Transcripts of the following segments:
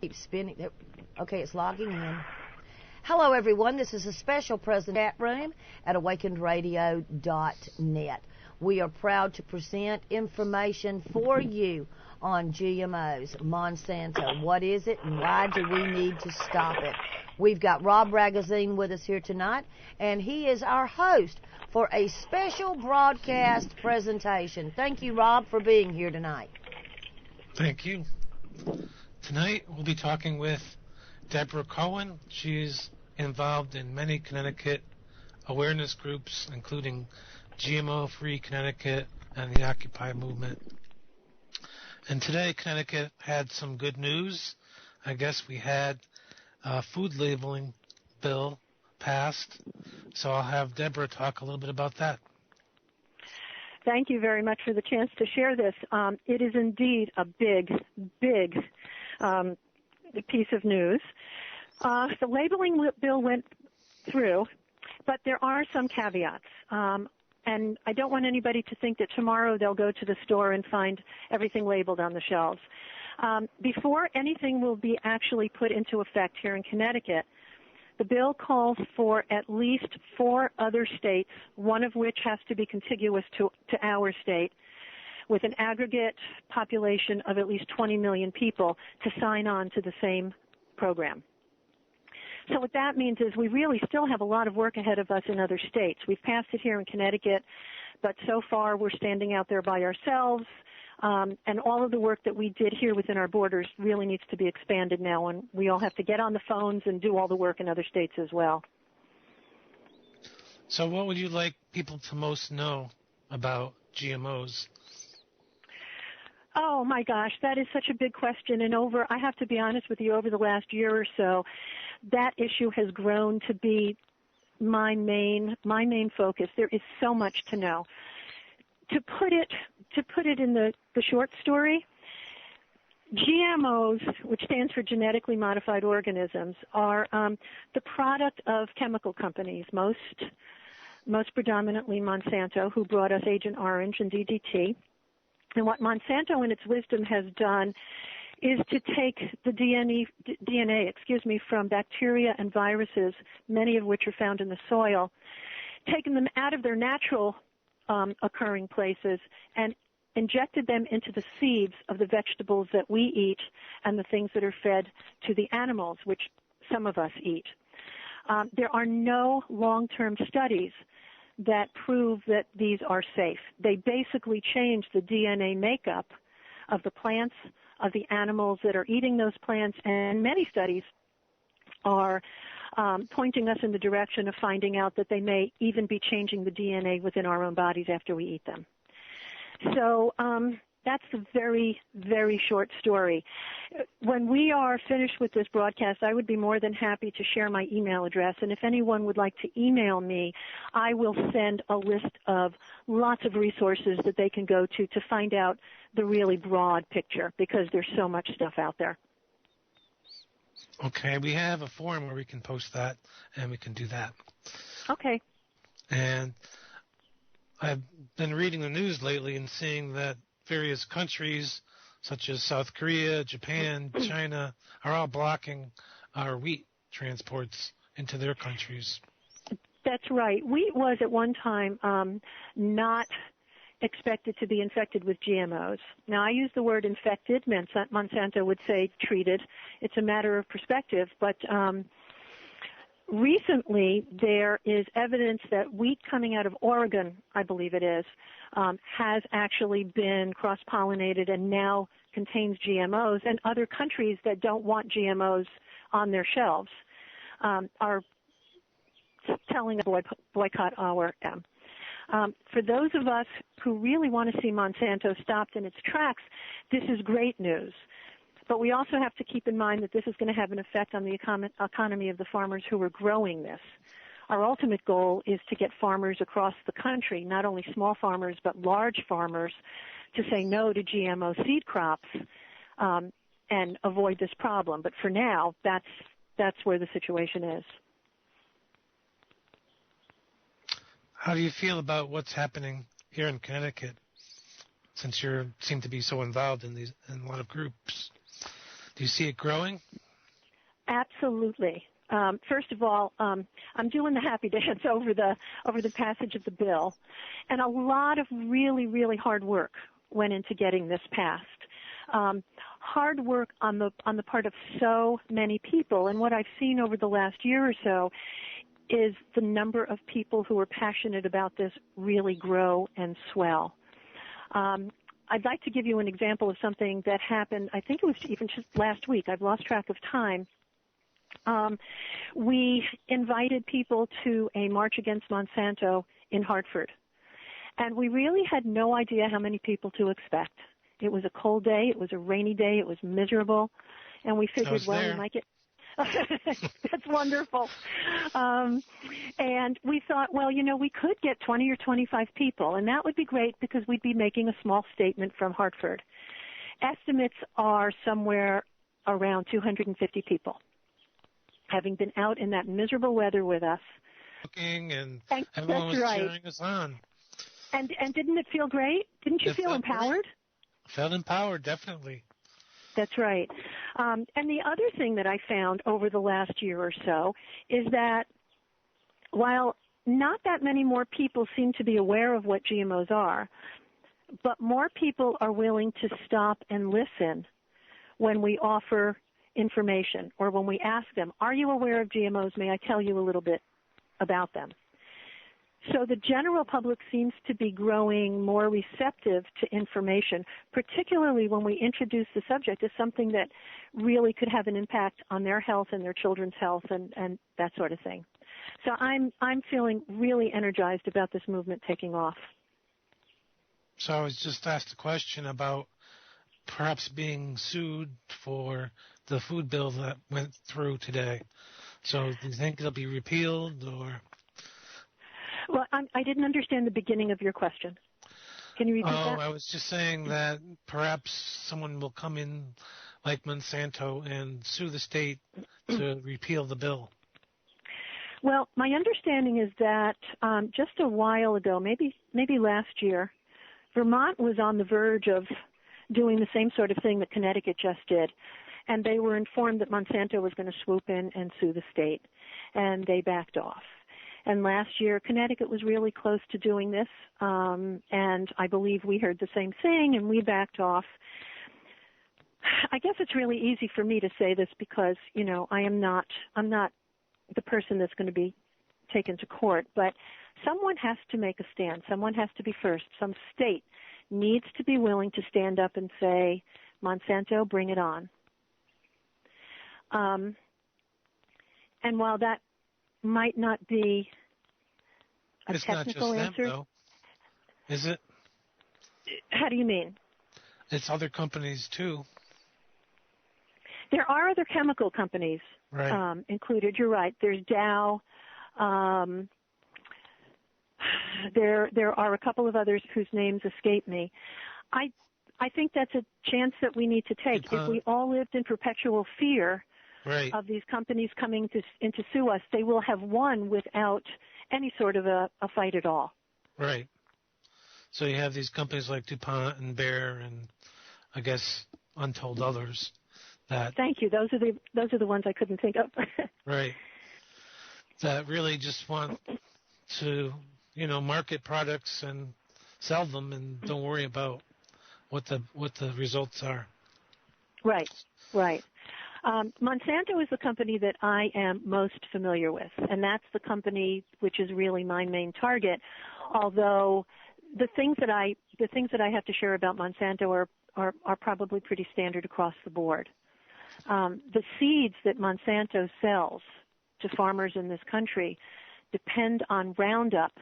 Keep spinning. Okay, it's logging in. Hello, everyone. This is a special present chat room at awakenedradio.net. We are proud to present information for you on GMOs, Monsanto. What is it and why do we need to stop it? We've got Rob Ragozzine with us here tonight, and he is our host for a special broadcast presentation. Thank you, Rob, for being here tonight. Thank you. Tonight we'll be talking with Debra Cohen. She's involved in many Connecticut awareness groups, including GMO Free Connecticut and the Occupy movement. And today Connecticut had some good news. I guess we had a food labeling bill passed. So I'll have Debra talk a little bit about that. Thank you very much for the chance to share this. It is indeed a big piece of news. The labeling bill went through, but there are some caveats. And I don't want anybody to think that tomorrow they'll go to the store and find everything labeled on the shelves. Before anything will be actually put into effect here in Connecticut, the bill calls for at least 4 other states, one of which has to be contiguous to our state, with an aggregate population of at least 20 million people to sign on to the same program. So what that means is we really still have a lot of work ahead of us in other states. We've passed it here in Connecticut, but so far we're standing out there by ourselves, and all of the work that we did here within our borders really needs to be expanded now, and we all have to get on the phones and do all the work in other states as well. So what would you like people to most know about GMOs? Oh, my gosh, that is such a big question. And I have to be honest with you, over the last year or so, that issue has grown to be my main focus. There is so much to know. To put it in the short story, GMOs, which stands for genetically modified organisms, are the product of chemical companies, most predominantly Monsanto, who brought us Agent Orange and DDT. And what Monsanto, in its wisdom, has done is to take the DNA from bacteria and viruses, many of which are found in the soil, taken them out of their natural occurring places and injected them into the seeds of the vegetables that we eat and the things that are fed to the animals, which some of us eat. There are no long-term studies that prove that these are safe. They basically change the DNA makeup of the plants, of the animals that are eating those plants, and many studies are pointing us in the direction of finding out that they may even be changing the DNA within our own bodies after we eat them. So that's a very, very short story. When we are finished with this broadcast, I would be more than happy to share my email address. And if anyone would like to email me, I will send a list of lots of resources that they can go to find out the really broad picture, because there's so much stuff out there. Okay, we have a forum where we can post that, and we can do that. Okay. And I've been reading the news lately and seeing that various countries, such as South Korea, Japan, China, are all blocking our wheat transports into their countries. That's right. Wheat was at one time not expected to be infected with GMOs. Now, I use the word infected. Monsanto would say treated. It's a matter of perspective, but recently there is evidence that wheat coming out of Oregon, I believe it is, has actually been cross-pollinated and now contains GMOs, and other countries that don't want GMOs on their shelves are telling us to boycott our for those of us who really want to see Monsanto stopped in its tracks, this is great news. But we also have to keep in mind that this is going to have an effect on the economy of the farmers who are growing this. Our ultimate goal is to get farmers across the country, not only small farmers but large farmers, to say no to GMO seed crops and avoid this problem. But for now, that's where the situation is. How do you feel about what's happening here in Connecticut, since you seem to be so involved in a lot of groups? Do you see it growing? Absolutely. First of all, I'm doing the happy dance over the passage of the bill, and a lot of really, really hard work went into getting this passed. Hard work on the part of so many people, and what I've seen over the last year or so is the number of people who are passionate about this really grow and swell. I'd like to give you an example of something that happened, I think it was even just last week. I've lost track of time. We invited people to a march against Monsanto in Hartford, and we really had no idea how many people to expect. It was a cold day, it was a rainy day, it was miserable, and we figured, well, we might get... That's wonderful. And we thought, well, we could get 20 or 25 people, and that would be great because we'd be making a small statement from Hartford. Estimates are somewhere around 250 people, having been out in that miserable weather with us. And everyone was cheering us on. And didn't it feel great? Didn't you feel empowered? Great. Felt empowered, definitely. That's right. And the other thing that I found over the last year or so is that while not that many more people seem to be aware of what GMOs are, but more people are willing to stop and listen when we offer information or when we ask them, are you aware of GMOs? May I tell you a little bit about them? So the general public seems to be growing more receptive to information, particularly when we introduce the subject as something that really could have an impact on their health and their children's health and that sort of thing. So I'm feeling really energized about this movement taking off. So I was just asked a question about perhaps being sued for the food bill that went through today. So do you think it'll be repealed or... Well, I didn't understand the beginning of your question. Can you repeat that? I was just saying that perhaps someone will come in like Monsanto and sue the state to repeal the bill. Well, my understanding is that just a while ago, maybe last year, Vermont was on the verge of doing the same sort of thing that Connecticut just did. And they were informed that Monsanto was going to swoop in and sue the state. And they backed off. And last year, Connecticut was really close to doing this, and I believe we heard the same thing, and we backed off. I guess it's really easy for me to say this because, I'm not the person that's going to be taken to court, but someone has to make a stand. Someone has to be first. Some state needs to be willing to stand up and say, Monsanto, bring it on. And while that might not be a technical answer. It's not just them, though, is it? How do you mean? It's other companies, too. There are other chemical companies included. You're right. There's Dow. There are a couple of others whose names escape me. I think that's a chance that we need to take. If we all lived in perpetual fear of these companies coming in to sue us, they will have won without any sort of a fight at all. Right. So you have these companies like DuPont and Bayer and I guess untold others that... Thank you. Those are the ones I couldn't think of. Right. That really just want to, market products and sell them and don't worry about what the results are. Right. Monsanto is the company that I am most familiar with, and that's the company which is really my main target. Although the things that I have to share about Monsanto are probably pretty standard across the board. The seeds that Monsanto sells to farmers in this country depend on Roundup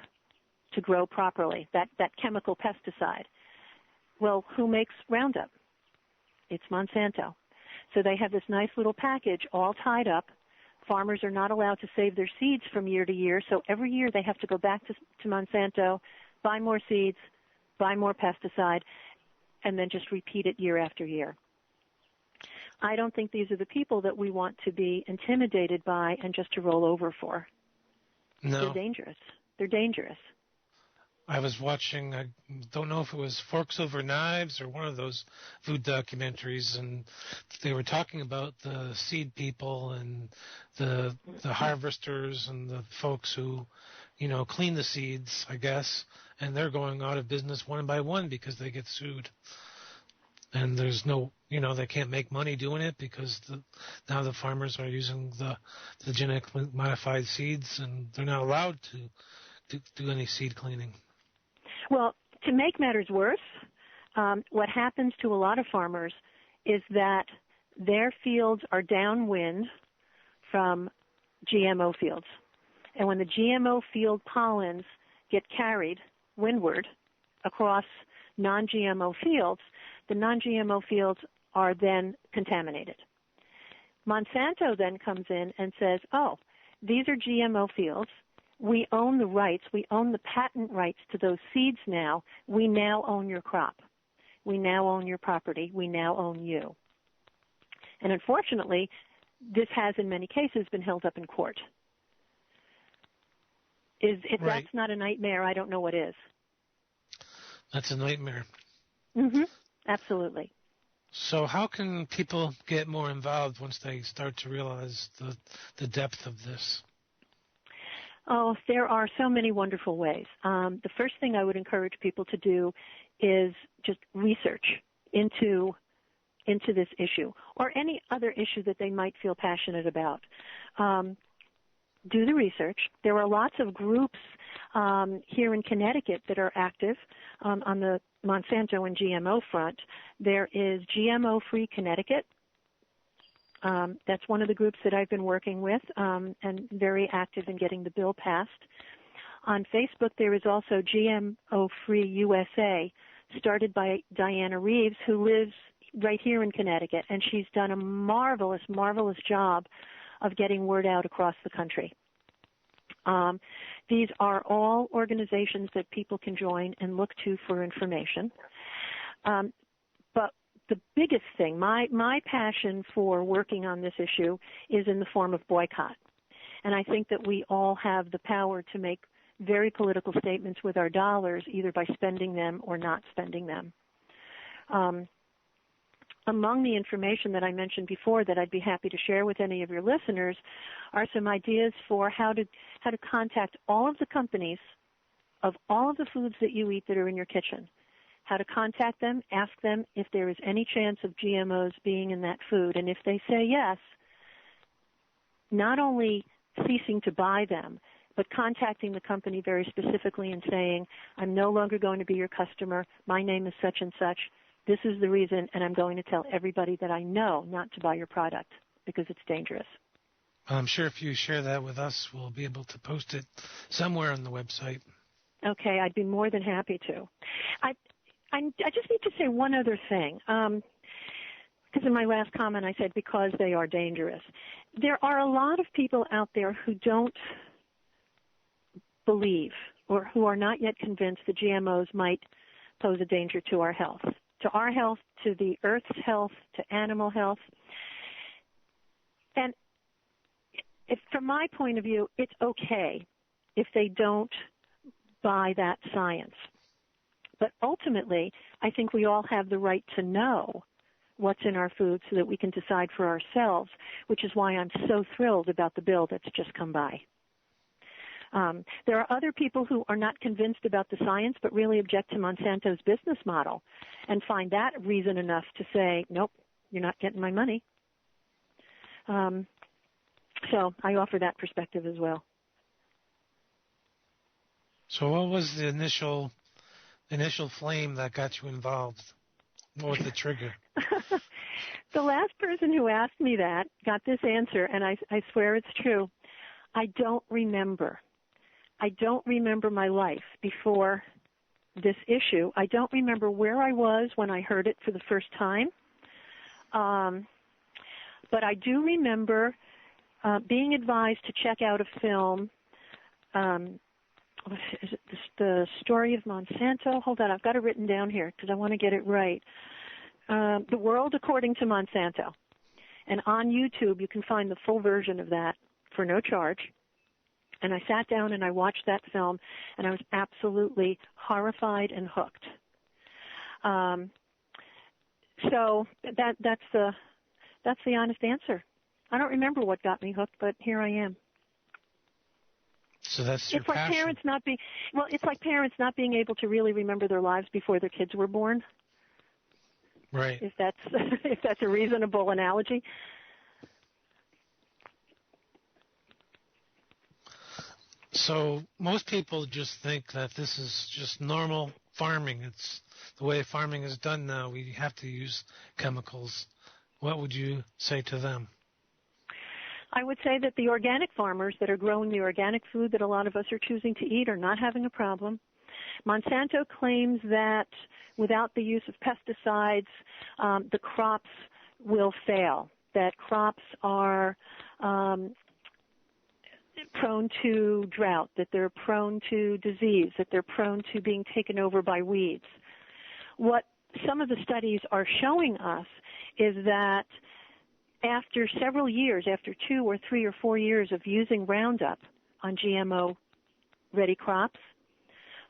to grow properly, that chemical pesticide. Well, who makes Roundup? It's Monsanto. So they have this nice little package all tied up. Farmers are not allowed to save their seeds from year to year, so every year they have to go back to Monsanto, buy more seeds, buy more pesticide, and then just repeat it year after year. I don't think these are the people that we want to be intimidated by and just to roll over for. No. They're dangerous. I was watching, I don't know if it was Forks Over Knives or one of those food documentaries, and they were talking about the seed people and the harvesters and the folks who, clean the seeds, I guess, and they're going out of business one by one because they get sued. And there's no, they can't make money doing it because now the farmers are using the genetically modified seeds, and they're not allowed to do any seed cleaning. Well, to make matters worse, what happens to a lot of farmers is that their fields are downwind from GMO fields. And when the GMO field pollens get carried windward across non-GMO fields, the non-GMO fields are then contaminated. Monsanto then comes in and says, oh, these are GMO fields. We own the rights. We own the patent rights to those seeds now. We now own your crop. We now own your property. We now own you. And unfortunately, this has in many cases been held up in court. If right. That's not a nightmare, I don't know what is. That's a nightmare. Mm-hmm. Absolutely. So how can people get more involved once they start to realize the depth of this? Oh, there are so many wonderful ways. The first thing I would encourage people to do is just research into this issue or any other issue that they might feel passionate about. Do the research. There are lots of groups here in Connecticut that are active on the Monsanto and GMO front. There is GMO Free Connecticut. That's one of the groups that I've been working with and very active in getting the bill passed. On Facebook, there is also GMO Free USA, started by Diana Reeves, who lives right here in Connecticut, and she's done a marvelous, marvelous job of getting word out across the country. These are all organizations that people can join and look to for information. But the biggest thing, my passion for working on this issue is in the form of boycott. And I think that we all have the power to make very political statements with our dollars, either by spending them or not spending them. Among the information that I mentioned before that I'd be happy to share with any of your listeners are some ideas for how to contact all of the companies of all of the foods that you eat that are in your kitchen. How to contact them, ask them if there is any chance of GMOs being in that food, and if they say yes, not only ceasing to buy them, but contacting the company very specifically and saying, I'm no longer going to be your customer, my name is such and such, this is the reason, and I'm going to tell everybody that I know not to buy your product because it's dangerous. I'm sure if you share that with us, we'll be able to post it somewhere on the website. Okay, I'd be more than happy to. I just need to say one other thing, because in my last comment I said because they are dangerous. There are a lot of people out there who don't believe or who are not yet convinced that GMOs might pose a danger to our health, to the earth's health, to animal health. And from my point of view, it's okay if they don't buy that science. But ultimately, I think we all have the right to know what's in our food so that we can decide for ourselves, which is why I'm so thrilled about the bill that's just come by. There are other people who are not convinced about the science but really object to Monsanto's business model and find that reason enough to say, nope, you're not getting my money. So I offer that perspective as well. So what was the initial flame that got you involved? What was the trigger? The last person who asked me that got this answer, and I swear it's true. I don't remember. I don't remember my life before this issue. I don't remember where I was when I heard it for the first time. But I do remember being advised to check out a film. Is it the story of Monsanto? Hold on, I've got it written down here because I want to get it right. The World According to Monsanto. And on YouTube, you can find the full version of that for no charge. And I sat down and I watched that film, and I was absolutely horrified and hooked. So that's the honest answer. I don't remember what got me hooked, but here I am. So that's your passion. It's like parents not being able to really remember their lives before their kids were born. Right. If that's a reasonable analogy. So most people just think that this is just normal farming. It's the way farming is done now. We have to use chemicals. What would you say to them? I would say that the organic farmers that are growing the organic food that a lot of us are choosing to eat are not having a problem. Monsanto claims that without the use of pesticides, the crops will fail, that crops are prone to drought, that they're prone to disease, that they're prone to being taken over by weeds. What some of the studies are showing us is that after several years, after 2 or 3 or 4 years of using Roundup on GMO-ready crops,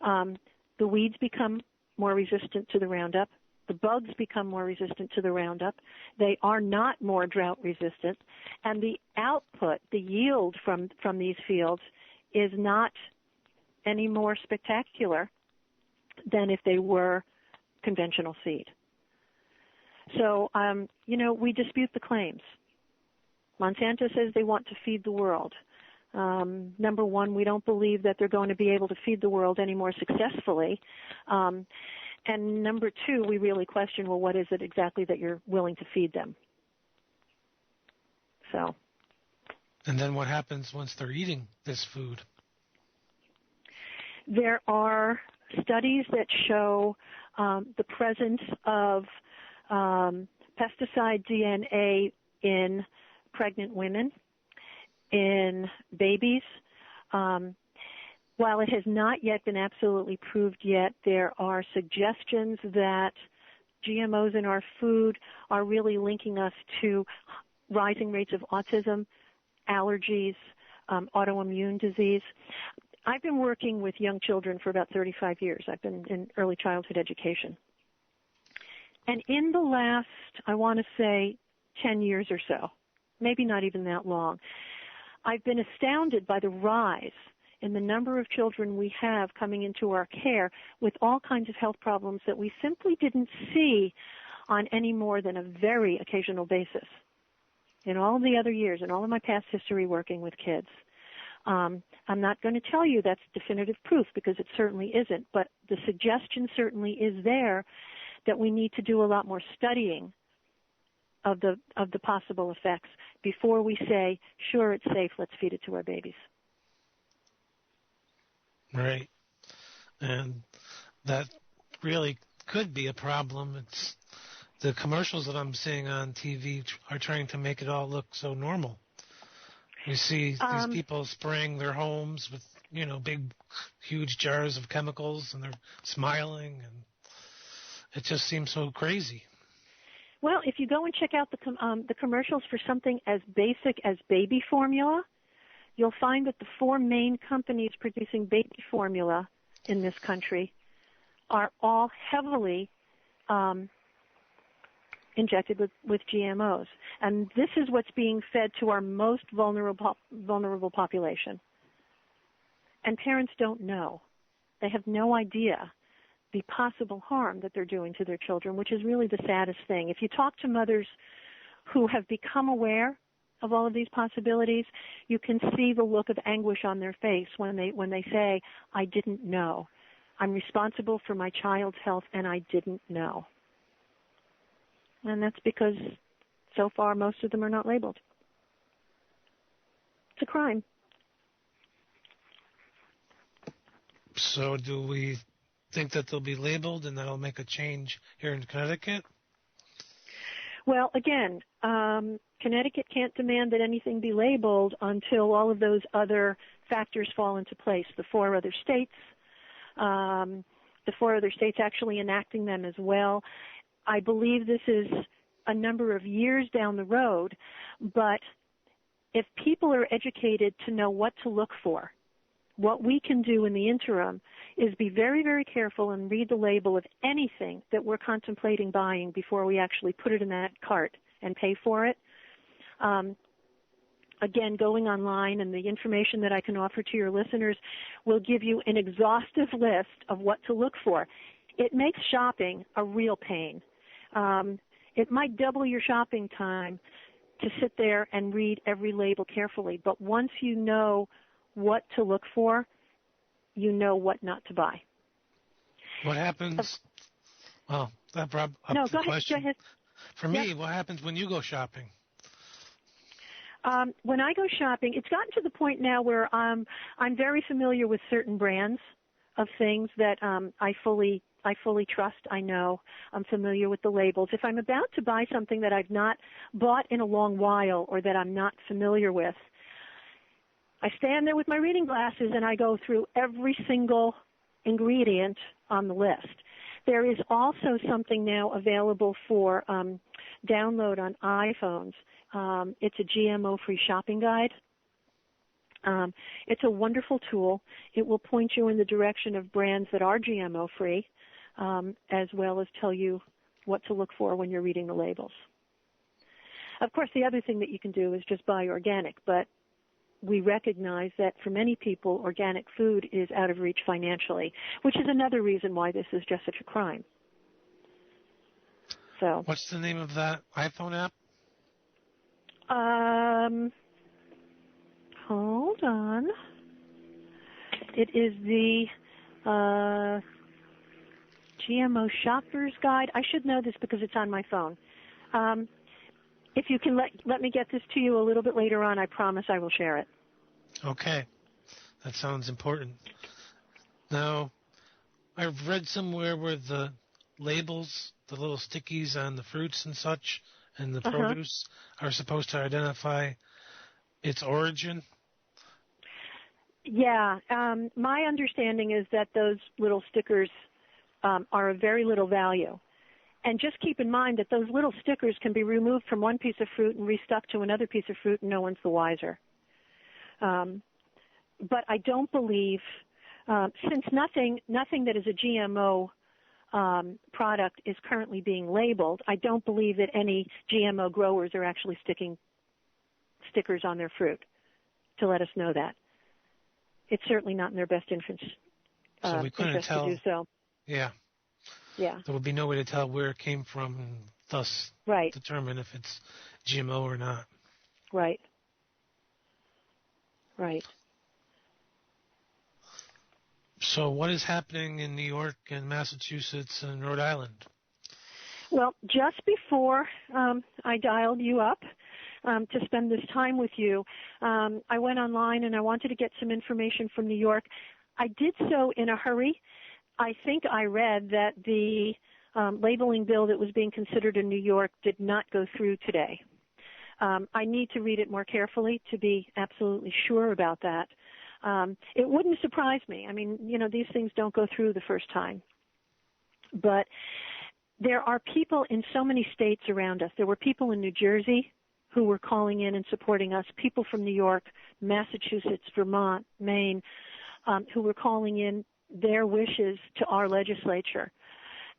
the weeds become more resistant to the Roundup. The bugs become more resistant to the Roundup. They are not more drought resistant. And the output, the yield from these fields is not any more spectacular than if they were conventional seed. So, we dispute the claims. Monsanto says they want to feed the world. Number one, we don't believe that they're going to be able to feed the world any more successfully. And number two, we really question, well, what is it exactly that you're willing to feed them? So. And then what happens once they're eating this food? There are studies that show the presence of pesticide DNA in pregnant women, in babies. While it has not yet been absolutely proved yet, there are suggestions that GMOs in our food are really linking us to rising rates of autism, allergies, autoimmune disease. I've been working with young children for about 35 years. I've been in early childhood education. And in the last, I want to say, 10 years or so, maybe not even that long, I've been astounded by the rise in the number of children we have coming into our care with all kinds of health problems that we simply didn't see on any more than a very occasional basis. In all the other years, in all of my past history working with kids, I'm not going to tell you that's definitive proof because it certainly isn't, but the suggestion certainly is there that we need to do a lot more studying of the possible effects before we say, sure, it's safe, let's feed it to our babies. Right. And that really could be a problem. It's the commercials that I'm seeing on TV are trying to make it all look so normal. You see these people spraying their homes with, big, huge jars of chemicals, and they're smiling, and it just seems so crazy. Well, if you go and check out the commercials for something as basic as baby formula, you'll find that the 4 main companies producing baby formula in this country are all heavily injected with GMOs. And this is what's being fed to our most vulnerable population. And parents don't know. They have no idea the possible harm that they're doing to their children, which is really the saddest thing. If you talk to mothers who have become aware of all of these possibilities, you can see the look of anguish on their face when they say, I didn't know. I'm responsible for my child's health and I didn't know. And that's because so far most of them are not labeled. It's a crime. So do we think that they'll be labeled and that'll make a change here in Connecticut? Well, again, Connecticut can't demand that anything be labeled until all of those other factors fall into place. The 4 other states actually enacting them as well. I believe this is a number of years down the road, but if people are educated to know what to look for, what we can do in the interim is be very, very careful and read the label of anything that we're contemplating buying before we actually put it in that cart and pay for it. Again, going online and the information that I can offer to your listeners will give you an exhaustive list of what to look for. It makes shopping a real pain. It might double your shopping time to sit there and read every label carefully, but once you know what to look for, you know what not to buy. What happens? Well, that brought up the question. Go ahead. For me, what happens when you go shopping? When I go shopping, it's gotten to the point now where I'm very familiar with certain brands of things that I fully trust. I know. I'm familiar with the labels. If I'm about to buy something that I've not bought in a long while or that I'm not familiar with, I stand there with my reading glasses and I go through every single ingredient on the list. There is also something now available for download on iPhones. It's a GMO-free shopping guide. It's a wonderful tool. It will point you in the direction of brands that are GMO-free, as well as tell you what to look for when you're reading the labels. Of course, the other thing that you can do is just buy organic, but we recognize that for many people, organic food is out of reach financially, which is another reason why this is just such a crime. So, what's the name of that iPhone app? Hold on. It is the GMO Shopper's Guide. I should know this because it's on my phone. If you can let me get this to you a little bit later on, I promise I will share it. Okay. That sounds important. Now, I've read somewhere where the labels, the little stickies on the fruits and such, and the produce are supposed to identify its origin. Yeah. My understanding is that those little stickers are of very little value. And just keep in mind that those little stickers can be removed from one piece of fruit and restuck to another piece of fruit, and no one's the wiser. But I don't believe, since nothing that is a GMO product is currently being labeled, I don't believe that any GMO growers are actually sticking stickers on their fruit to let us know that. It's certainly not in their best interest, so we couldn't tell. To do so. Yeah. Yeah. There would be no way to tell where it came from and thus determine if it's GMO or not. Right. Right. So what is happening in New York and Massachusetts and Rhode Island? Well, just before I dialed you up to spend this time with you, I went online and I wanted to get some information from New York. I did so in a hurry. I think I read that the labeling bill that was being considered in New York did not go through today. I need to read it more carefully to be absolutely sure about that. It wouldn't surprise me. I mean, these things don't go through the first time. But there are people in so many states around us. There were people in New Jersey who were calling in and supporting us, people from New York, Massachusetts, Vermont, Maine, who were calling in their wishes to our legislature.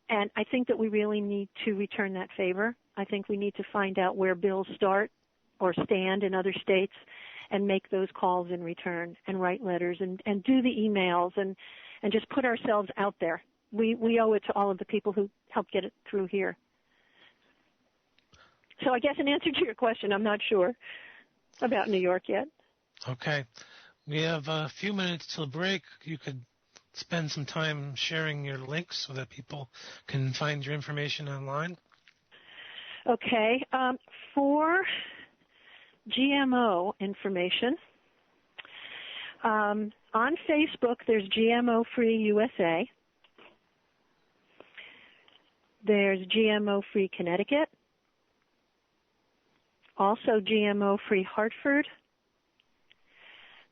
And I think that we really need to return that favor. I think we need to find out where bills start or stand in other states and make those calls in return and write letters and do the emails and just put ourselves out there. We owe it to all of the people who helped get it through here. So I guess in answer to your question, I'm not sure about New York yet. Okay. We have a few minutes till break. You could spend some time sharing your links so that people can find your information online. Okay. For GMO information, on Facebook, there's GMO Free USA. There's GMO Free Connecticut. Also GMO Free Hartford.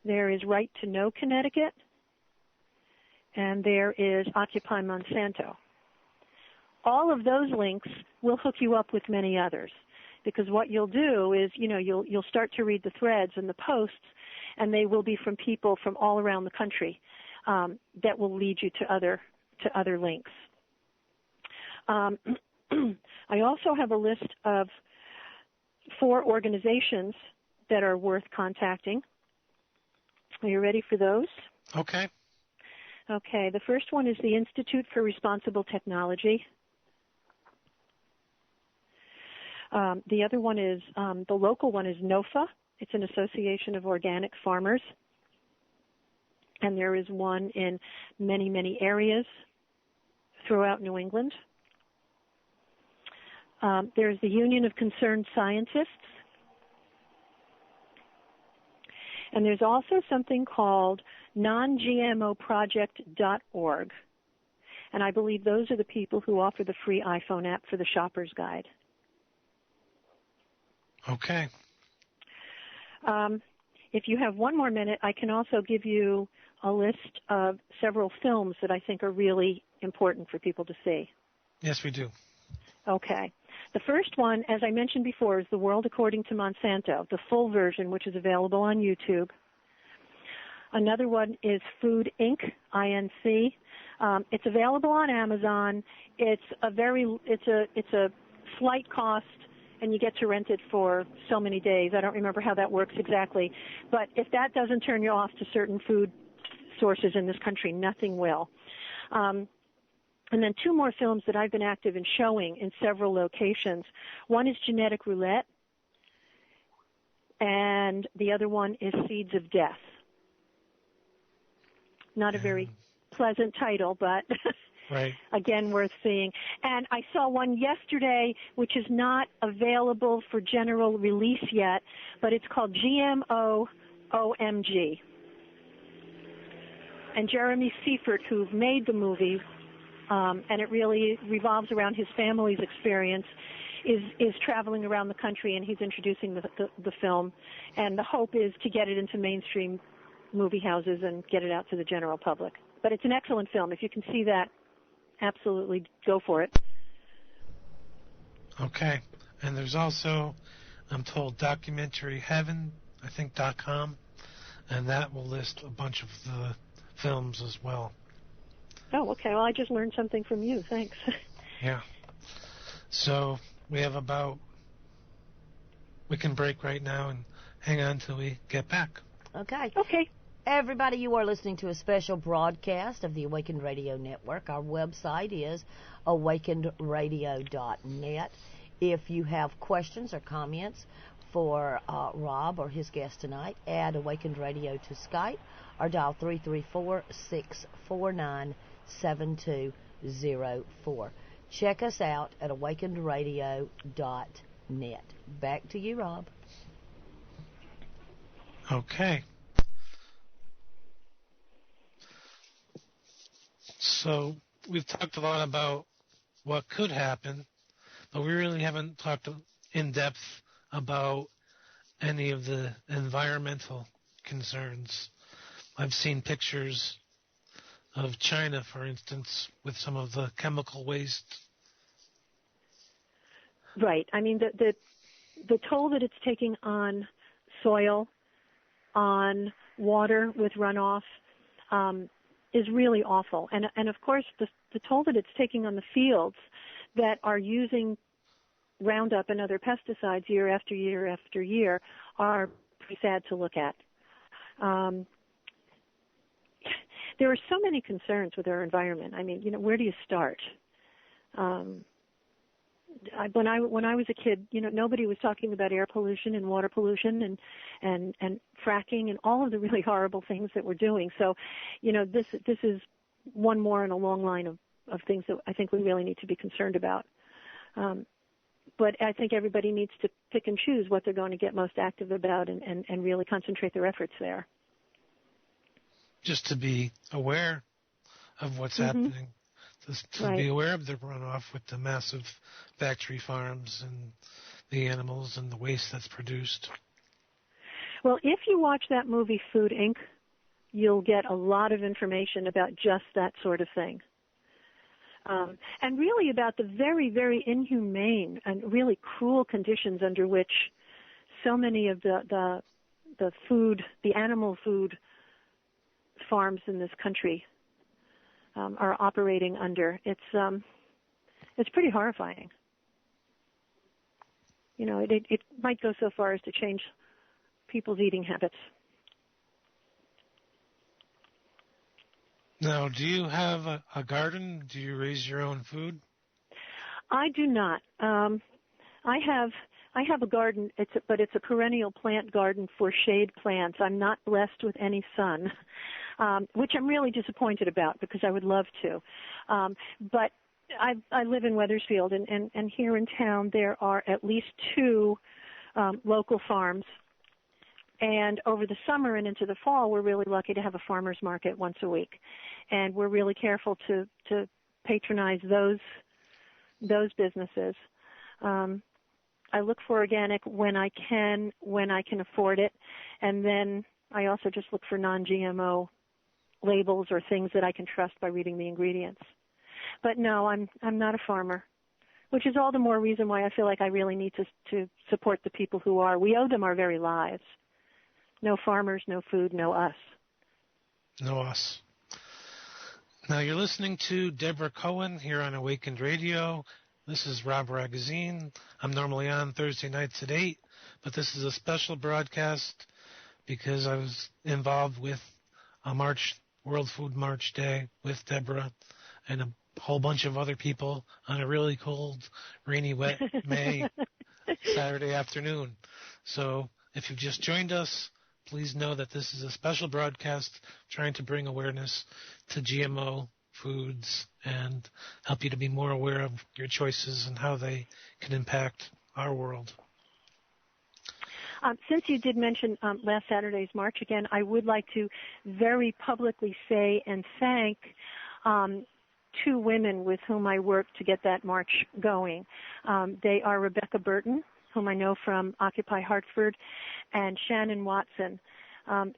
There is Right to Know Connecticut. And there is Occupy Monsanto. All of those links will hook you up with many others. because what you'll do is, you'll start to read the threads and the posts, and they will be from people from all around the country that will lead you to other links. I also have a list of 4 organizations that are worth contacting. Are you ready for those? Okay. Okay. The first one is the Institute for Responsible Technology. The other one is, the local one is NOFA. It's an association of organic farmers. And there is one in many, many areas throughout New England. There's the Union of Concerned Scientists. And there's also something called non-GMOproject.org. And I believe those are the people who offer the free iPhone app for the Shopper's Guide. Okay. If you have one more minute, I can also give you a list of several films that I think are really important for people to see. Yes, we do. Okay. The first one, as I mentioned before, is The World According to Monsanto, the full version, which is available on YouTube. Another one is Food Inc., I-N-C. It's available on Amazon. It's a slight cost, and you get to rent it for so many days. I don't remember how that works exactly. But if that doesn't turn you off to certain food sources in this country, nothing will. And then 2 more films that I've been active in showing in several locations. One is Genetic Roulette, and the other one is Seeds of Death. Not a very pleasant title, but right. Again, worth seeing. And I saw one yesterday, which is not available for general release yet, but it's called GMO OMG. And Jeremy Seifert, who made the movie, and it really revolves around his family's experience, is traveling around the country, and he's introducing the film. And the hope is to get it into mainstream movie houses and get it out to the general public. But it's an excellent film. If you can see that, absolutely go for it. Okay. And there's also, I'm told, Documentary Heaven, I think, .com, and that will list a bunch of the films as well. Oh, okay. Well, I just learned something from you. Thanks. Yeah. So we can break right now and hang on till we get back. Okay. Okay. Everybody, you are listening to a special broadcast of the Awakened Radio Network. Our website is awakenedradio.net. If you have questions or comments for Rob or his guest tonight, add Awakened Radio to Skype or dial 334-649-7204. Check us out at awakenedradio.net. Back to you, Rob. Okay. So we've talked a lot about what could happen, but we really haven't talked in depth about any of the environmental concerns. I've seen pictures of China, for instance, with some of the chemical waste. Right. I mean, the toll that it's taking on soil, on water with runoff, is really awful. And of course, the toll that it's taking on the fields that are using Roundup and other pesticides year after year after year are pretty sad to look at. There are so many concerns with our environment. I mean, where do you start? When I was a kid, nobody was talking about air pollution and water pollution and fracking and all of the really horrible things that we're doing. So, this is one more in a long line of things that I think we really need to be concerned about. But I think everybody needs to pick and choose what they're going to get most active about and really concentrate their efforts there. Just to be aware of what's happening. To right. be aware of the runoff with the massive factory farms and the animals and the waste that's produced. Well, if you watch that movie Food Inc., you'll get a lot of information about just that sort of thing. and really about the very, very inhumane and really cruel conditions under which so many of the animal food farms in this country are operating under. It's pretty horrifying. You know, it might go so far as to change people's eating habits. Now, do you have a garden? Do you raise your own food? I do not. I have a garden, but it's a perennial plant garden for shade plants. I'm not blessed with any sun, which I'm really disappointed about because I would love to. But I live in Wethersfield, and here in town there are at least 2 local farms. And over the summer and into the fall, we're really lucky to have a farmer's market once a week. And we're really careful to patronize those businesses. I look for organic when I can afford it. And then I also just look for non-GMO labels or things that I can trust by reading the ingredients. But no, I'm not a farmer, which is all the more reason why I feel like I really need to support the people who are. We owe them our very lives. No farmers, no food, no us. No us. Now you're listening to Debra Cohen here on Awakened Radio. This is Rob Ragozzine. I'm normally on Thursday nights at 8, but this is a special broadcast because I was involved with a march, World Food March Day with Debra and a whole bunch of other people on a really cold, rainy, wet May Saturday afternoon. So if you've just joined us, please know that this is a special broadcast trying to bring awareness to GMO foods and help you to be more aware of your choices and how they can impact our world. Since you did mention last Saturday's march again, I would like to very publicly say and thank 2 women with whom I worked to get that march going. They are Rebecca Burton, whom I know from Occupy Hartford, and Shannon Watson.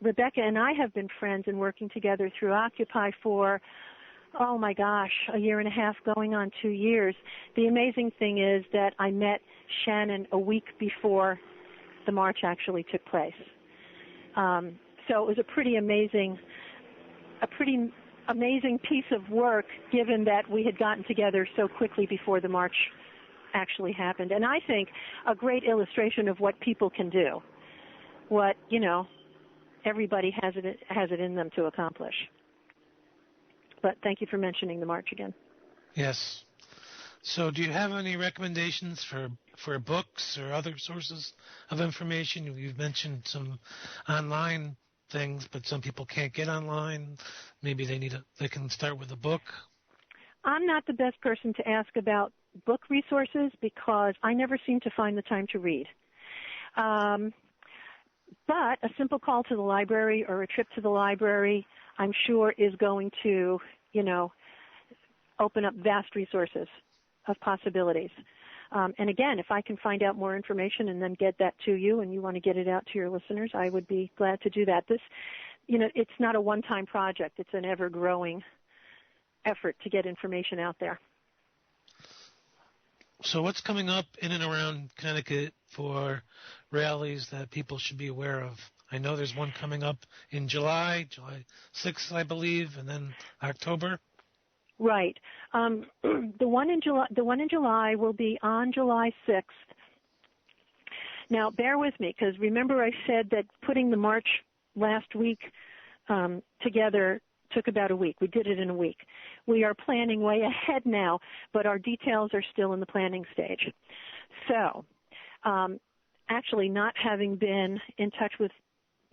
Rebecca and I have been friends and working together through Occupy for, oh my gosh, a year and a half, going on 2 years. The amazing thing is that I met Shannon a week before the march actually took place. So it was a pretty amazing piece of work, given that we had gotten together so quickly before the march actually happened. And I think a great illustration of what people can do, what, you know, everybody has it in them to accomplish. But thank you for mentioning the march again. Yes. So do you have any recommendations for books or other sources of information? You've mentioned some online things, but some people can't get online. Maybe they can start with a book. I'm not the best person to ask about book resources because I never seem to find the time to read. But a simple call to the library or a trip to the library, I'm sure, is going to, you know, open up vast resources of possibilities. And again, if I can find out more information and then get that to you and you want to get it out to your listeners, I would be glad to do that. This, you know, it's not a one-time project. It's an ever-growing effort to get information out there. So what's coming up in and around Connecticut for rallies that people should be aware of? I know there's one coming up in July 6th, I believe, and then October. Right. The one in July will be on July 6th. Now, bear with me, because remember I said that putting the march last week together took about a week. We did it in a week. We are planning way ahead now, but our details are still in the planning stage. So, actually not having been in touch with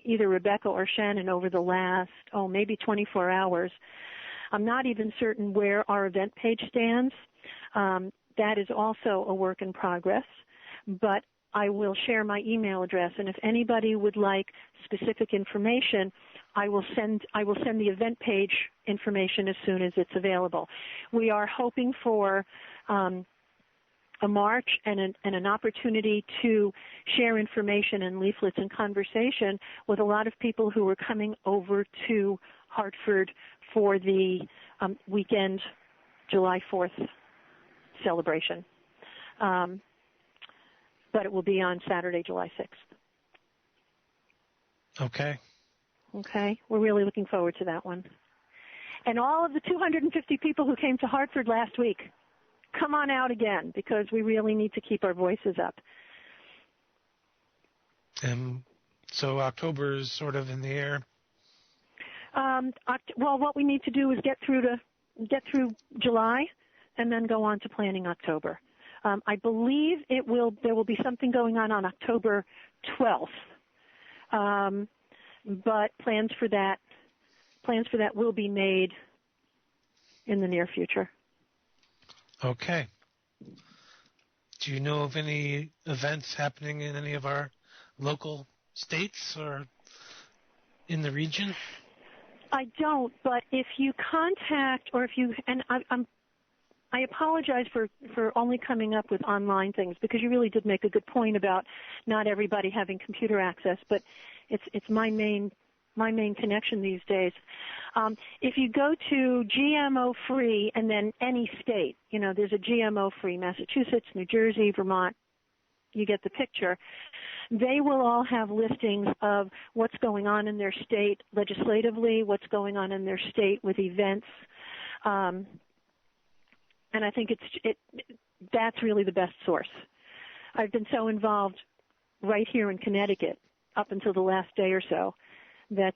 either Rebecca or Shannon over the last, maybe 24 hours, I'm not even certain where our event page stands. That is also a work in progress, but I will share my email address, and if anybody would like specific information, I will send the event page information as soon as it's available. We are hoping for a march and an opportunity to share information and leaflets and conversation with a lot of people who are coming over to Hartford for the weekend July 4th celebration. But it will be on Saturday, July 6th. Okay. Okay. We're really looking forward to that one. And all of the 250 people who came to Hartford last week, come on out again, because we really need to keep our voices up. So October is sort of in the air. Well, what we need to do is get through July, and then go on to planning October. I believe there will be something going on October 12th, but plans for that will be made in the near future. Okay. Do you know of any events happening in any of our local states or in the region? I don't, but if you contact, or if you, and I apologize for only coming up with online things, because you really did make a good point about not everybody having computer access, but it's my main connection these days. If you go to GMO free and then any state, there's a GMO free, Massachusetts, New Jersey, Vermont, you get the picture. They will all have listings of what's going on in their state legislatively, what's going on in their state with events, and I think that's really the best source. I've been so involved right here in Connecticut up until the last day or so that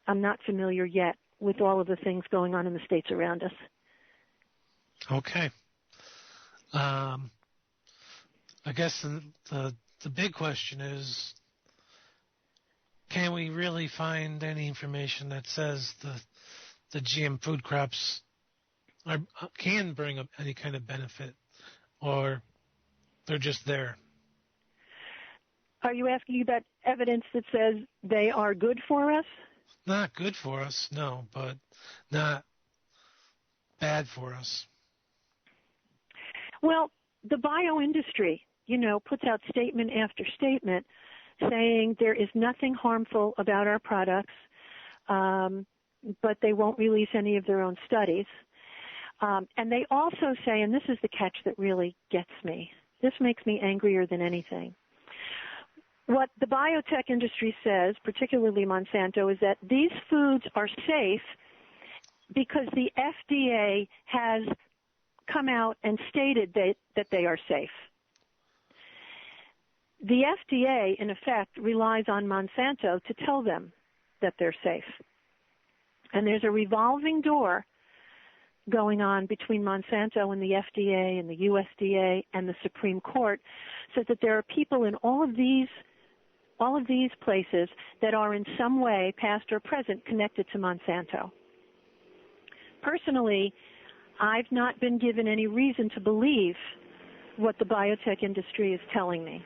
I'm not familiar yet with all of the things going on in the states around us. Okay. I guess the big question is, can we really find any information that says the GM food crops can bring up any kind of benefit, or they're just there? Are you asking about evidence that says they are good for us? Not good for us, no, but not bad for us. Well, the bioindustry, puts out statement after statement saying there is nothing harmful about our products, but they won't release any of their own studies. And they also say, and this is the catch that really gets me, this makes me angrier than anything. What the biotech industry says, particularly Monsanto, is that these foods are safe because the FDA has come out and stated that they are safe. The FDA, in effect, relies on Monsanto to tell them that they're safe. And there's a revolving door going on between Monsanto and the FDA and the USDA and the Supreme Court, so that there are people in all of these places that are in some way, past or present, connected to Monsanto. Personally, I've not been given any reason to believe what the biotech industry is telling me.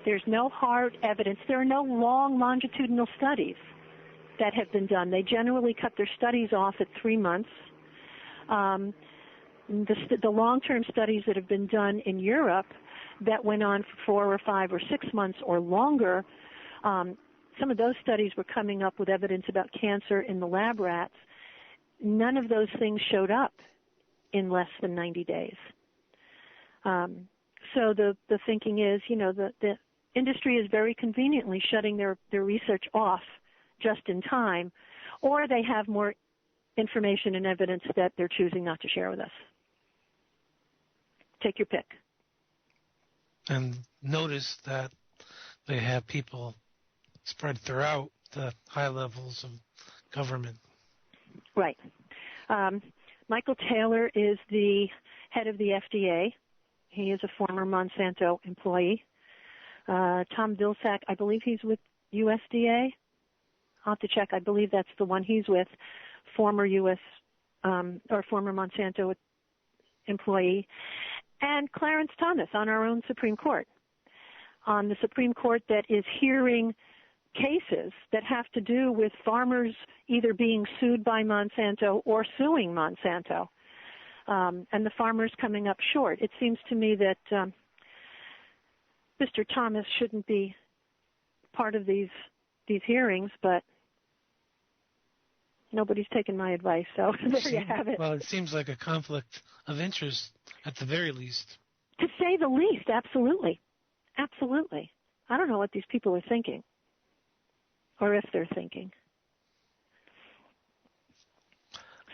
There's no hard evidence. There are no long longitudinal studies that have been done. They generally cut their studies off at 3 months. The long-term studies that have been done in Europe that went on for 4 or 5 or 6 months or longer, some of those studies were coming up with evidence about cancer in the lab rats. None of those things showed up in less than 90 days. So the thinking is, the industry is very conveniently shutting their research off just in time, or they have more information and evidence that they're choosing not to share with us. Take your pick. And notice that they have people spread throughout the high levels of government. Right. Michael Taylor is the head of the FDA. He is a former Monsanto employee. Tom Vilsack, I believe he's with USDA. I'll have to check. I believe that's the one he's with, former former Monsanto employee. And Clarence Thomas on our own Supreme Court, on the Supreme Court that is hearing cases that have to do with farmers either being sued by Monsanto or suing Monsanto, and the farmers coming up short. It seems to me that Mr. Thomas shouldn't be part of these hearings, but nobody's taken my advice, so there you have it. Well, it seems like a conflict of interest at the very least. To say the least, absolutely. Absolutely. I don't know what these people are thinking, or if they're thinking.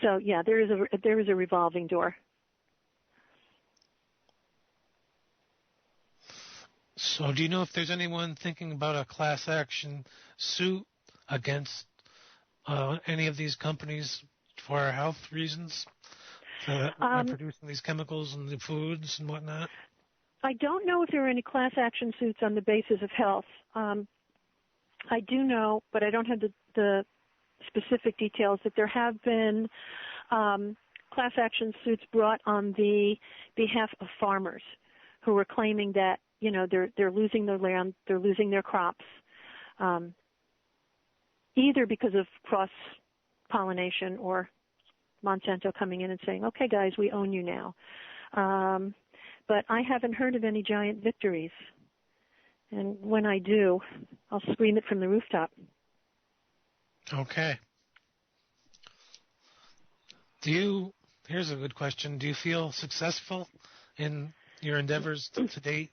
So, yeah, there is a revolving door. So do you know if there's anyone thinking about a class action suit against any of these companies for health reasons that are producing these chemicals in the foods and whatnot? I don't know if there are any class action suits on the basis of health. I do know, but I don't have the specific details, that there have been class action suits brought on the behalf of farmers who were claiming that, you know, they're losing their land, they're losing their crops, either because of cross-pollination or Monsanto coming in and saying, okay, guys, we own you now. But I haven't heard of any giant victories. And when I do, I'll scream it from the rooftop. Okay. Here's a good question. Do you feel successful in your endeavors to date?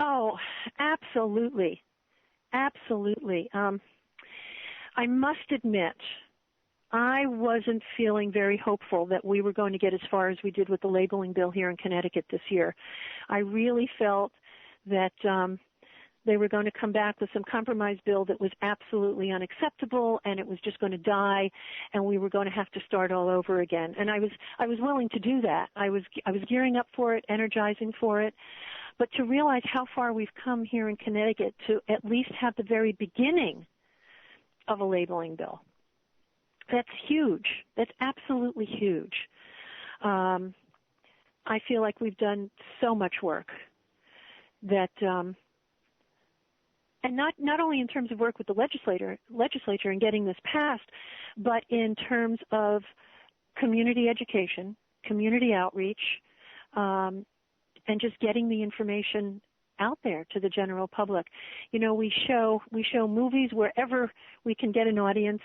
Oh, absolutely. Absolutely. I must admit, I wasn't feeling very hopeful that we were going to get as far as we did with the labeling bill here in Connecticut this year. I really felt that they were going to come back with some compromise bill that was absolutely unacceptable, and it was just going to die, and we were going to have to start all over again. And I was willing to do that. I was gearing up for it, energizing for it. But to realize how far we've come here in Connecticut to at least have the very beginning of a labeling bill, that's huge. That's absolutely huge. I feel like we've done so much work that, and not only in terms of work with the legislature and getting this passed, but in terms of community education, community outreach, and just getting the information out there to the general public. You know, we show movies wherever we can get an audience.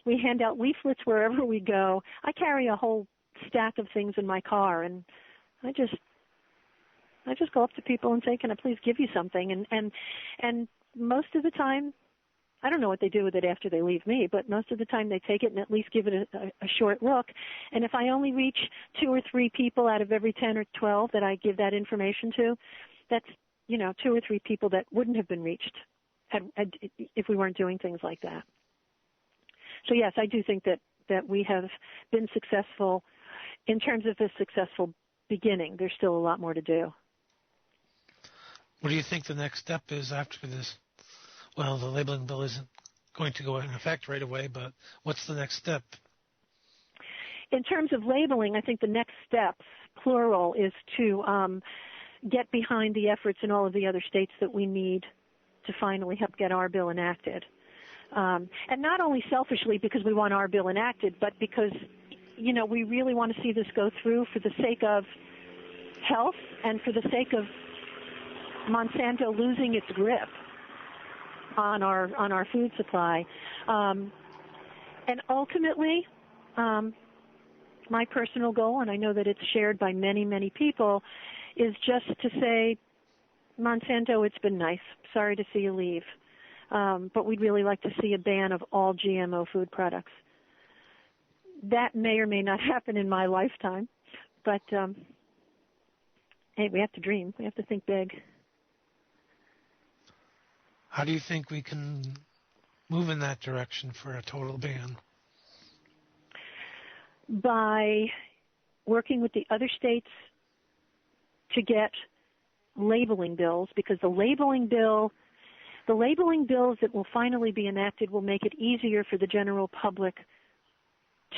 We hand out leaflets wherever we go. I carry a whole stack of things in my car, and I just go up to people and say, "Can I please give you something?" And most of the time, I don't know what they do with it after they leave me, but most of the time they take it and at least give it a short look. And if I only reach 2 or 3 people out of every 10 or 12 that I give that information to, that's, you know, 2 or 3 people that wouldn't have been reached if we weren't doing things like that. So yes, I do think that we have been successful in terms of a successful beginning. There's still a lot more to do. What do you think the next step is after this? Well, the labeling bill isn't going to go into effect right away, but what's the next step? In terms of labeling, I think the next steps, plural, is to get behind the efforts in all of the other states that we need to finally help get our bill enacted. And not only selfishly because we want our bill enacted, but because, you know, we really want to see this go through for the sake of health and for the sake of Monsanto losing its grip on our food supply. And ultimately, my personal goal, and I know that it's shared by many, many people, is just to say, Monsanto, it's been nice. Sorry to see you leave. But we'd really like to see a ban of all GMO food products. That may or may not happen in my lifetime, but hey, we have to dream. We have to think big. How do you think we can move in that direction for a total ban? By working with the other states to get labeling bills, because the labeling bills that will finally be enacted will make it easier for the general public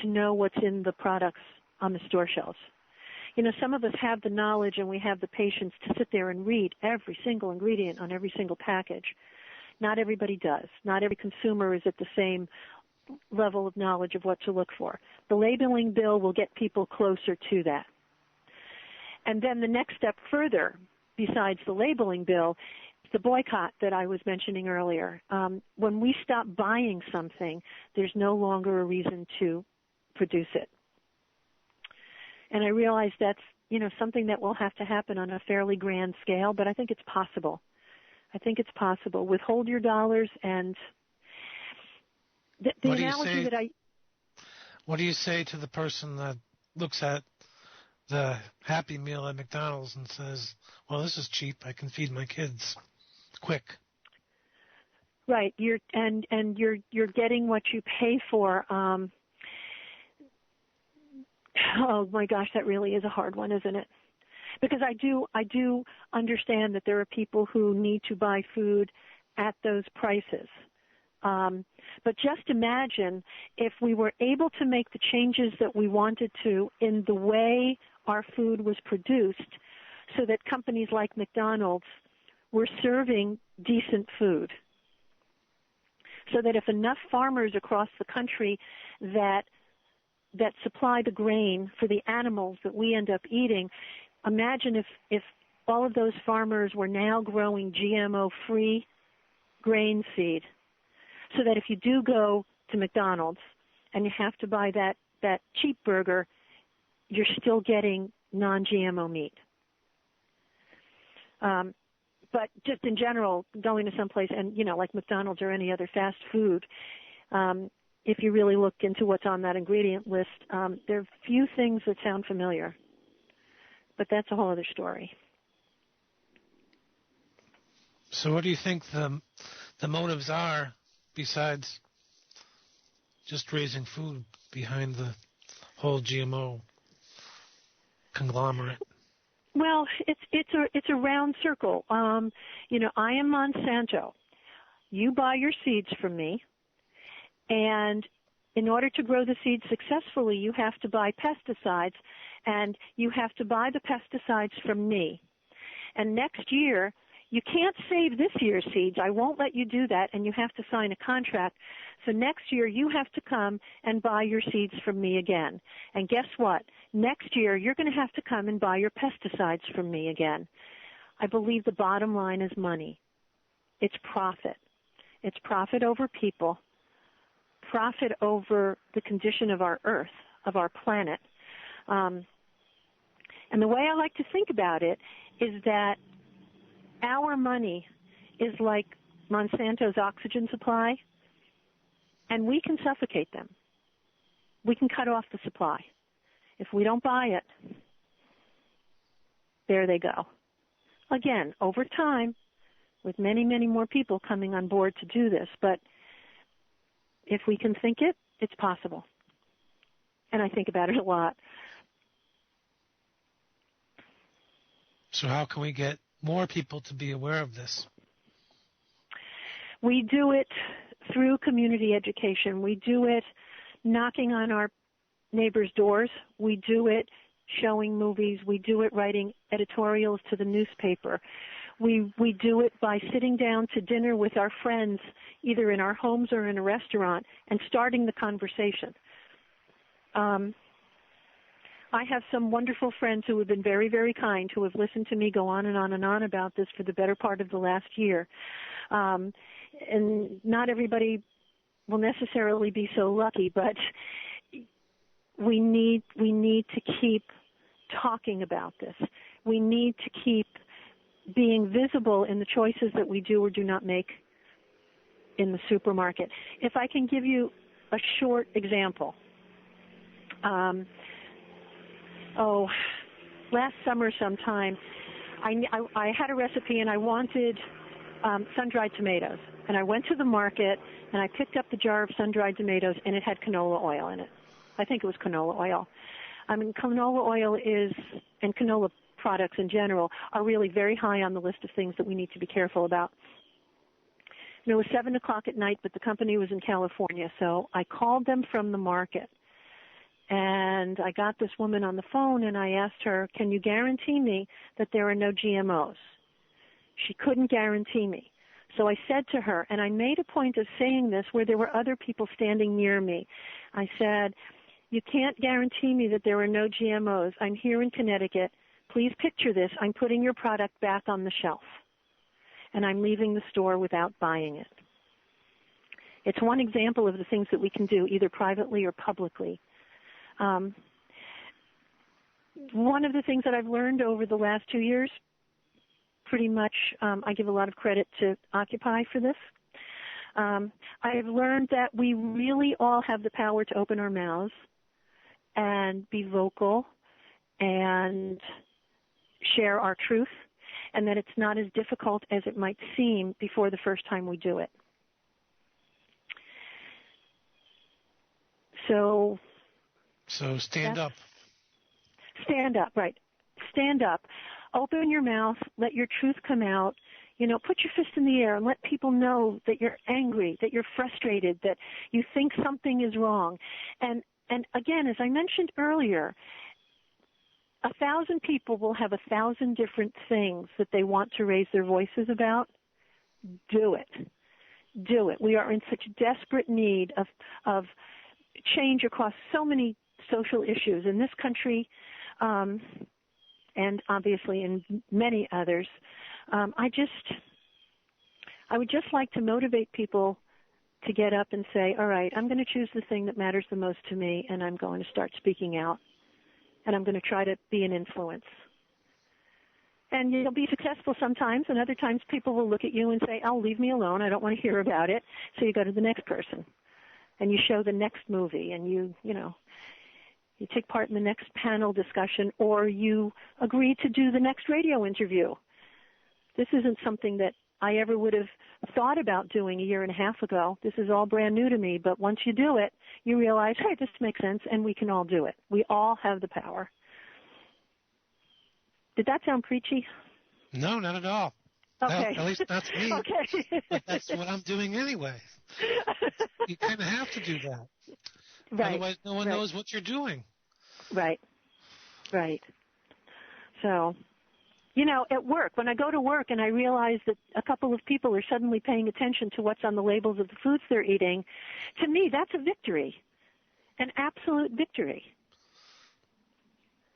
to know what's in the products on the store shelves. You know, some of us have the knowledge and we have the patience to sit there and read every single ingredient on every single package. Not everybody does. Not every consumer is at the same level of knowledge of what to look for. The labeling bill will get people closer to that. And then the next step further, besides the labeling bill, the boycott that I was mentioning earlier. When we stop buying something, there's no longer a reason to produce it. And I realize that's, something that will have to happen on a fairly grand scale, but I think it's possible. Withhold your dollars, and the analogy that I... What do you say to the person that looks at the Happy Meal at McDonald's and says, well, this is cheap, I can feed my kids quick? Right, you're getting what you pay for. Oh my gosh, that really is a hard one, isn't it? Because I do understand that there are people who need to buy food at those prices. But just imagine if we were able to make the changes that we wanted to in the way our food was produced, so that companies like McDonald's were serving decent food. So that if enough farmers across the country that supply the grain for the animals that we end up eating, imagine if all of those farmers were now growing GMO-free grain seed, so that if you do go to McDonald's and you have to buy that cheap burger, you're still getting non-GMO meat. But just in general, going to someplace and, like McDonald's or any other fast food, if you really look into what's on that ingredient list, there are few things that sound familiar. But that's a whole other story. So what do you think the motives are, besides just raising food, behind the whole GMO conglomerate? Well, it's a round circle. I am Monsanto. You buy your seeds from me, and in order to grow the seeds successfully, you have to buy pesticides, and you have to buy the pesticides from me. And next year, you can't save this year's seeds. I won't let you do that, and you have to sign a contract. So next year, you have to come and buy your seeds from me again. And guess what? Next year, you're going to have to come and buy your pesticides from me again. I believe the bottom line is money. It's profit. It's profit over people, profit over the condition of our earth, of our planet. And the way I like to think about it is that our money is like Monsanto's oxygen supply, and we can suffocate them. We can cut off the supply. If we don't buy it, there they go. Again, over time, with many, many more people coming on board to do this. But if we can think it, it's possible. And I think about it a lot. So how can we get more people to be aware of this? We do it through community education. We do it knocking on our neighbors' doors. We do it showing movies. We do it writing editorials to the newspaper. We do it by sitting down to dinner with our friends, either in our homes or in a restaurant, and starting the conversation. I have some wonderful friends who have been very, very kind, who have listened to me go on and on and on about this for the better part of the last year. And not everybody will necessarily be so lucky, but we need to keep talking about this. We need to keep being visible in the choices that we do or do not make in the supermarket. If I can give you a short example. Last summer sometime, I had a recipe and I wanted sun-dried tomatoes. And I went to the market and I picked up the jar of sun-dried tomatoes and it had canola oil in it. I think it was canola oil. Canola oil and canola products in general are really very high on the list of things that we need to be careful about. And it was 7 o'clock at night, but the company was in California, so I called them from the market. And I got this woman on the phone and I asked her, can you guarantee me that there are no GMOs? She couldn't guarantee me. So I said to her, and I made a point of saying this where there were other people standing near me. I said, you can't guarantee me that there are no GMOs. I'm here in Connecticut. Please picture this. I'm putting your product back on the shelf. and I'm leaving the store without buying it. It's one example of the things that we can do, either privately or publicly. One of the things that I've learned over the last 2 years, pretty much I give a lot of credit to Occupy for this. I have learned that we really all have the power to open our mouths and be vocal and share our truth, and that it's not as difficult as it might seem before the first time we do it. So stand up. Stand up, right. Stand up. Open your mouth. Let your truth come out. You know, put your fist in the air and let people know that you're angry, that you're frustrated, that you think something is wrong. And again, as I mentioned earlier, 1,000 people will have 1,000 different things that they want to raise their voices about. Do it. Do it. We are in such desperate need of change across so many social issues in this country, and obviously in many others. I would just like to motivate people to get up and say, all right, I'm going to choose the thing that matters the most to me, and I'm going to start speaking out, and I'm going to try to be an influence. And you'll be successful sometimes, and other times people will look at you and say, oh, leave me alone, I don't want to hear about it. So you go to the next person, and you show the next movie, and you take part in the next panel discussion, or you agree to do the next radio interview. This isn't something that I ever would have thought about doing a year and a half ago. This is all brand new to me, but once you do it, you realize, hey, this makes sense, and we can all do it. We all have the power. Did that sound preachy? No, not at all. Okay. Well, at least that's me. Okay. But that's what I'm doing anyway. You kind of have to do that. Right. Otherwise, no one knows what you're doing. Right. Right. So, at work, when I go to work and I realize that a couple of people are suddenly paying attention to what's on the labels of the foods they're eating, to me, that's a victory, an absolute victory.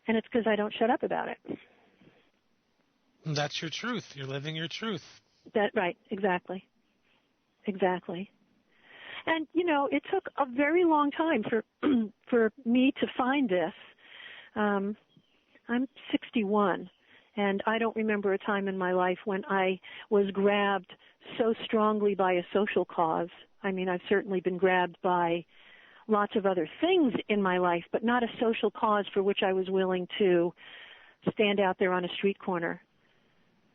And it's because I don't shut up about it. That's your truth. You're living your truth. Right, exactly. Exactly. And, it took a very long time for me to find this. I'm 61, and I don't remember a time in my life when I was grabbed so strongly by a social cause. I mean, I've certainly been grabbed by lots of other things in my life, but not a social cause for which I was willing to stand out there on a street corner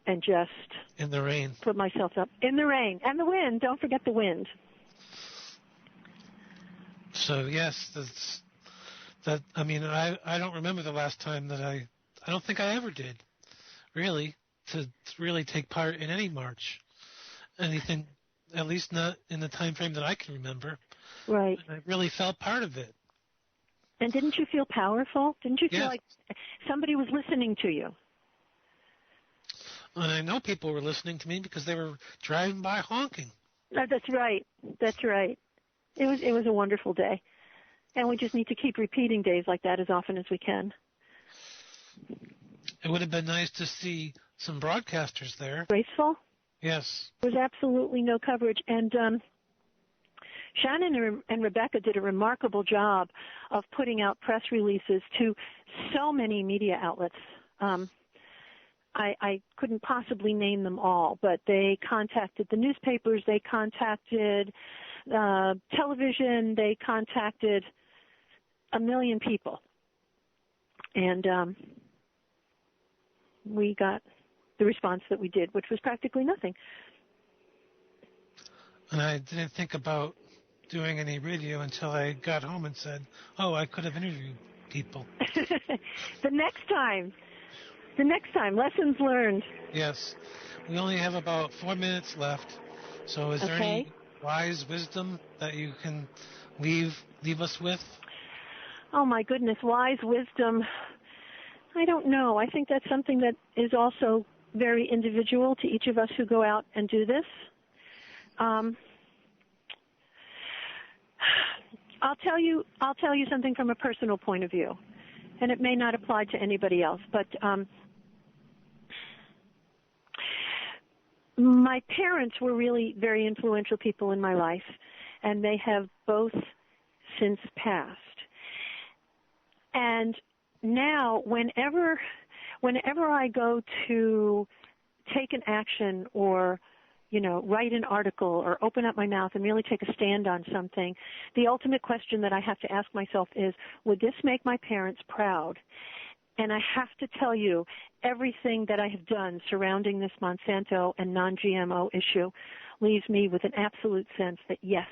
and just in the rain, put myself up in the rain and the wind. Don't forget the wind. So yes, I don't remember the last time that I don't think I ever did, really, to really take part in any march, anything, at least not in the time frame that I can remember. Right. And I really felt part of it. And didn't you feel powerful? Didn't you feel Yes. like somebody was listening to you? And I know people were listening to me because they were driving by honking. That's right. That's right. It was a wonderful day. And we just need to keep repeating days like that as often as we can. It would have been nice to see some broadcasters there. Graceful? Yes. There was absolutely no coverage. And Shannon and Rebecca did a remarkable job of putting out press releases to so many media outlets. I couldn't possibly name them all, but they contacted the newspapers, they contacted television, they contacted a million people. And we got the response that we did, which was practically nothing. And I didn't think about doing any radio until I got home and said, oh, I could have interviewed people. The next time, lessons learned. Yes. We only have about 4 minutes left. So is there any wise wisdom that you can leave us with? Oh, my goodness, wise wisdom. I don't know. I think that's something that is also very individual to each of us who go out and do this. I'll tell you something from a personal point of view, and it may not apply to anybody else, but my parents were really very influential people in my life, and they have both since passed. And now, whenever I go to take an action or, write an article or open up my mouth and really take a stand on something, the ultimate question that I have to ask myself is, would this make my parents proud? And I have to tell you, everything that I have done surrounding this Monsanto and non-GMO issue leaves me with an absolute sense that, yes,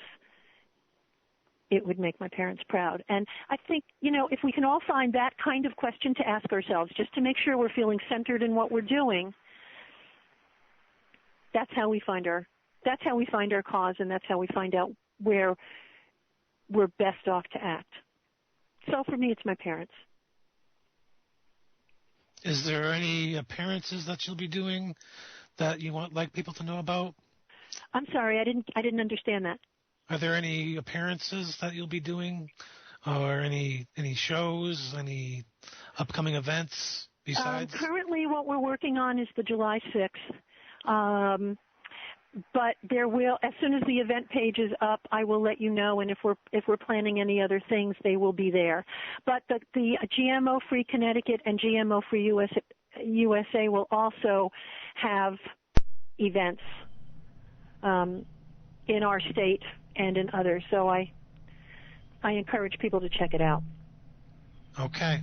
it would make my parents proud. And I think, if we can all find that kind of question to ask ourselves, just to make sure we're feeling centered in what we're doing, that's how we find our cause, and that's how we find out where we're best off to act. So for me, it's my parents. Is there any appearances that you'll be doing that you want like people to know about? I'm sorry, I didn't understand that. Are there any appearances that you'll be doing, or any shows, any upcoming events besides? Currently, what we're working on is the July 6th. But there will, as soon as the event page is up, I will let you know. And if we're planning any other things, they will be there. But the GMO-free Connecticut and GMO-free USA will also have events in our state and in others. So I encourage people to check it out. Okay.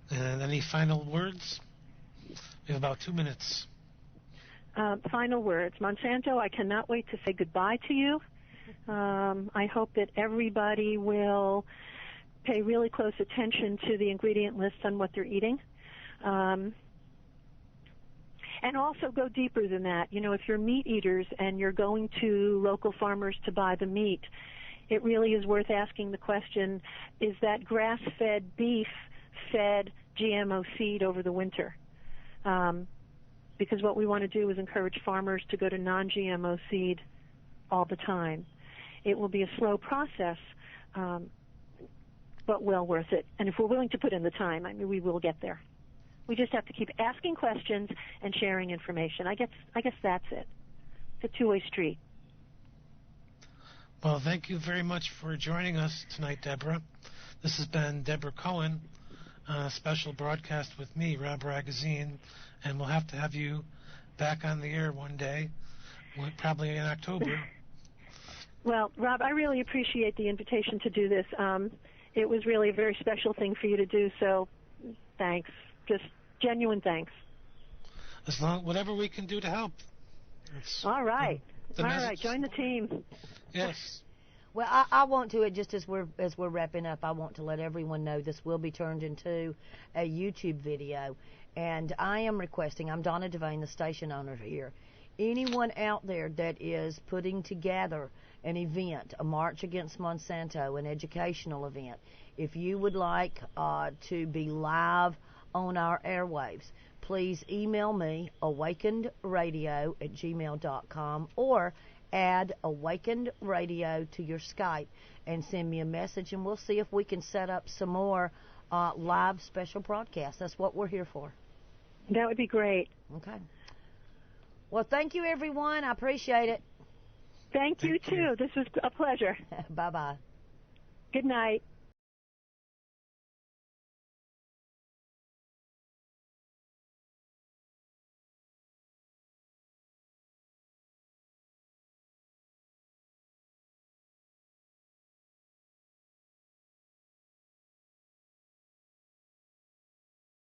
And any final words? We have about 2 minutes. Final words. Monsanto, I cannot wait to say goodbye to you. I hope that everybody will pay really close attention to the ingredient lists on what they're eating. And also go deeper than that. If you're meat eaters and you're going to local farmers to buy the meat, it really is worth asking the question, is that grass-fed beef fed GMO seed over the winter? Because what we want to do is encourage farmers to go to non-GMO seed all the time. It will be a slow process, but well worth it. And if we're willing to put in the time, we will get there. We just have to keep asking questions and sharing information. I guess that's it. It's a two-way street. Well, thank you very much for joining us tonight, Debra. This has been Debra Cohen, a special broadcast with me, Rob Ragozzine, and we'll have to have you back on the air one day, probably in October. Well, Rob, I really appreciate the invitation to do this. It was really a very special thing for you to do, so thanks. Just genuine thanks. Whatever we can do to help. All right. All right, join the team. Yes. Well, I want to, just as we're wrapping up, I want to let everyone know this will be turned into a YouTube video. And I am requesting, I'm Donna Devane, the station owner here, anyone out there that is putting together an event, a March Against Monsanto, an educational event, if you would like to be live on our airwaves, please email me, awakenedradio@gmail.com, or add Awakened Radio to your Skype and send me a message, and we'll see if we can set up some more live special broadcasts. That's what we're here for. That would be great. Okay. Well, thank you, everyone. I appreciate it. Thank you, too. This was a pleasure. Bye-bye. Good night.